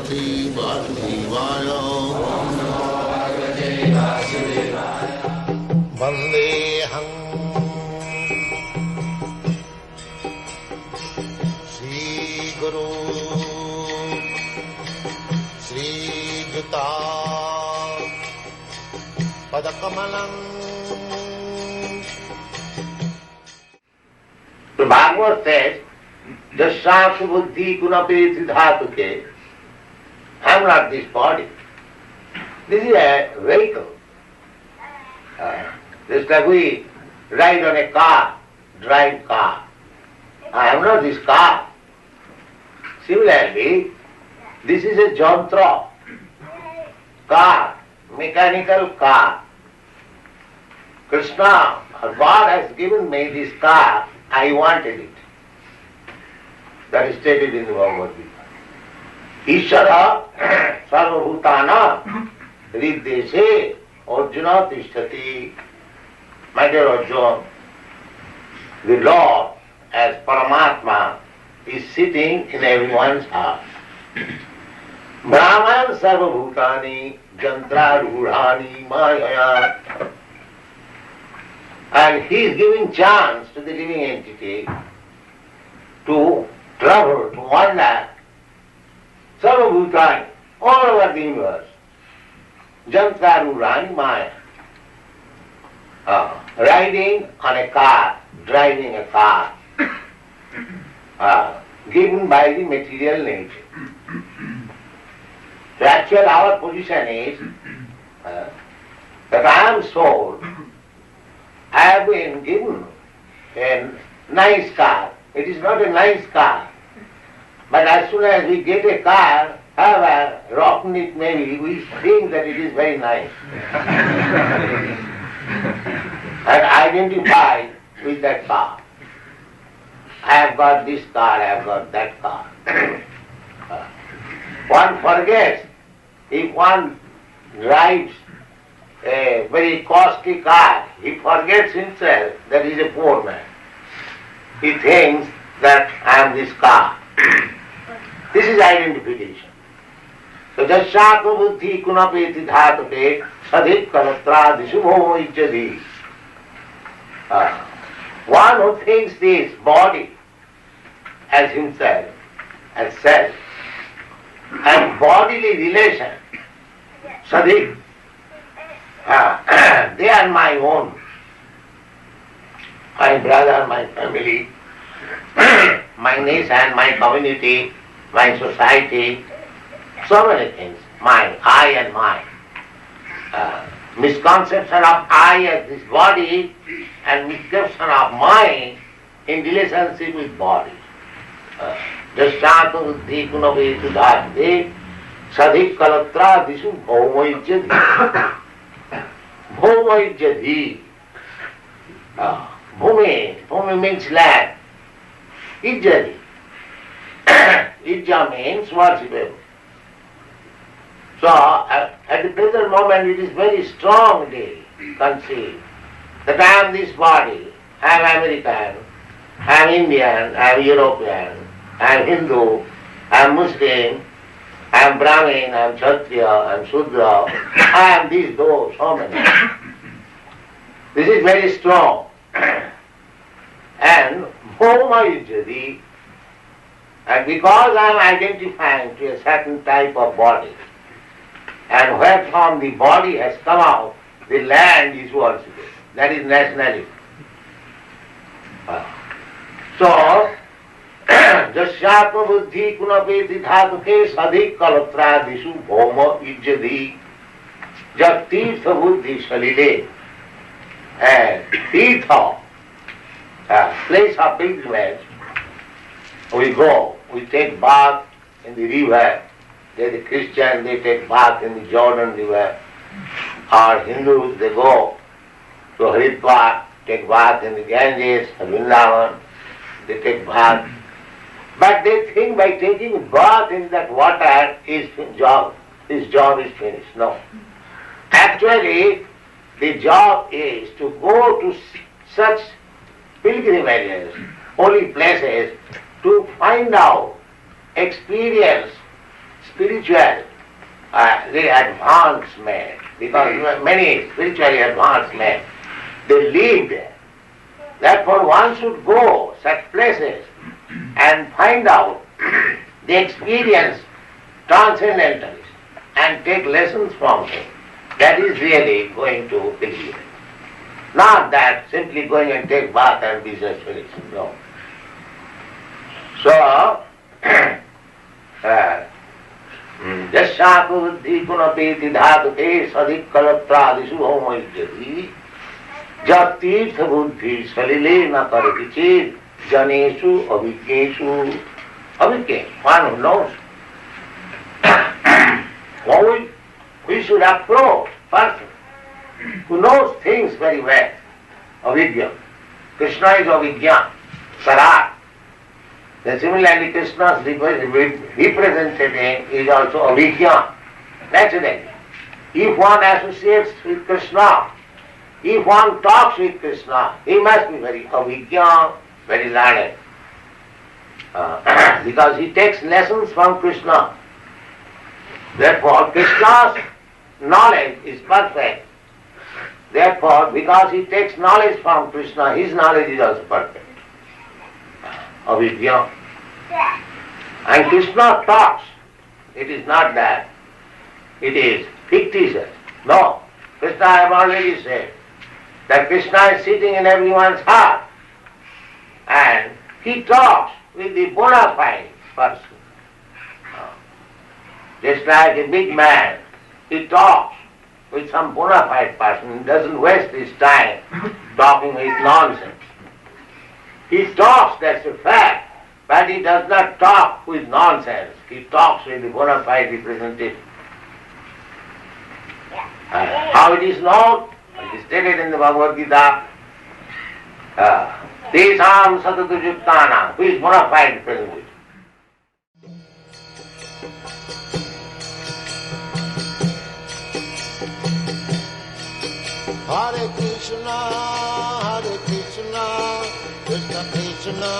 Bhagavate Vasudevaya. Vandeham Shri Guru Shri Juta Padakamalam. The Bhagavad says, Jasya buddhi kunape dhatuke. I am not this body. This is a vehicle. Just like we ride on a car, drive car. I am not this car. Similarly, this is a jantra, car, mechanical car. Krishna, or God has given me this car, I wanted it. That is stated in the Bhagavad-gita. Ishara sarvabhutana hrideshe Arjuna tishtati. My dear Arjuna, the Lord as Paramatma is sitting in everyone's heart. Brahman sarvabhutani jantrarudhani mayaya. And he is giving chance to the living entity to travel, to wander, sarvabhutani, all over the universe. Jantrarudhani maya. Riding on a car, driving a car, given by the material nature. So actually our position is that I am soul. I have been given a nice car. It is not a nice car. But as soon as we get a car, however rotten it may be, we think that it is very nice. And identify with that car. I have got this car, I have got that car. One forgets, if one drives a very costly car, he forgets himself that he is a poor man. He thinks that I am this car. This is identification. So jasyatma buddhi kunapeti dhatuke sadhik kalatra disubho ijjati. One who thinks this body as himself, as self, and bodily relation, sadhik, they are my own. My brother, my family, my nation, my community, my society, so many things. Mine, I and mine. Misconception of I as this body and misconception of mine in relationship with body. Jasyatma buddhi kunavetu dhāte sadhik kalatra disu bhaumaijjati. Bhaumaijjati. Bhumi means land. Ijjati. Ijja means worshipable. So, at the present moment it is very strongly conceived that I am this body, I am American, I am Indian, I am European, I am Hindu, I am Muslim, I am Brahmin, I am Kshatriya, I am Shudra, I am these, those, so many. This is very strong. And Bhoma Ijjati, and because I am identifying to a certain type of body, and where from the body has come out, the land is worshipped. That is nationality. So, jasyatma buddhi kunapeti dhatuke sadhik kalatra disu bhoma ijjati jat tirtha buddhi salile. Tirtha, place of pilgrimage, we go, we take bath in the river. They the Christians, they take bath in the Jordan river. Or Hindus, they go to Haridwar, take bath in the Ganges, Vrindavan, they take bath. But they think by taking bath in that water, his job is finished. No. Actually, the job is to go to such pilgrimages, holy places, to find out, experience spiritual, the advanced men, because many spiritually advanced men, they live there. Therefore one should go such places and find out the experience transcendentalist and take lessons from him. That is really going to believe. Not that simply going and take bath and business finished. No. So, Jasyaku buddhi punapeti dhātute sadikkalapradishu homajyati jat tirtha buddhi salile na karati chid janeshu avijneshu avijne, one who knows. We should approach person who knows things very well. Avidya. Krishna is avidya, sarat. Then similarly Krishna's representative is also avidya, naturally. If one associates with Krishna, if one talks with Krishna, he must be very avidya, very learned. Because he takes lessons from Krishna. Therefore Krishna's knowledge is perfect. Therefore, because he takes knowledge from Krishna, his knowledge is also perfect. Avidya. And Krishna talks. It is not that. It is fictitious. No. Krishna, I have already said that Krishna is sitting in everyone's heart. And he talks with the bona fide person. Just like a big man, he talks with some bona fide person. He doesn't waste his time talking with nonsense. He talks, that's a fact, but he does not talk with nonsense. He talks with the bona fide representative. How it is known? It is stated in the Bhagavad-gita. Tesam satatu yuktanam, who is bona fide representative. Hare Krishna, Krishna Krishna,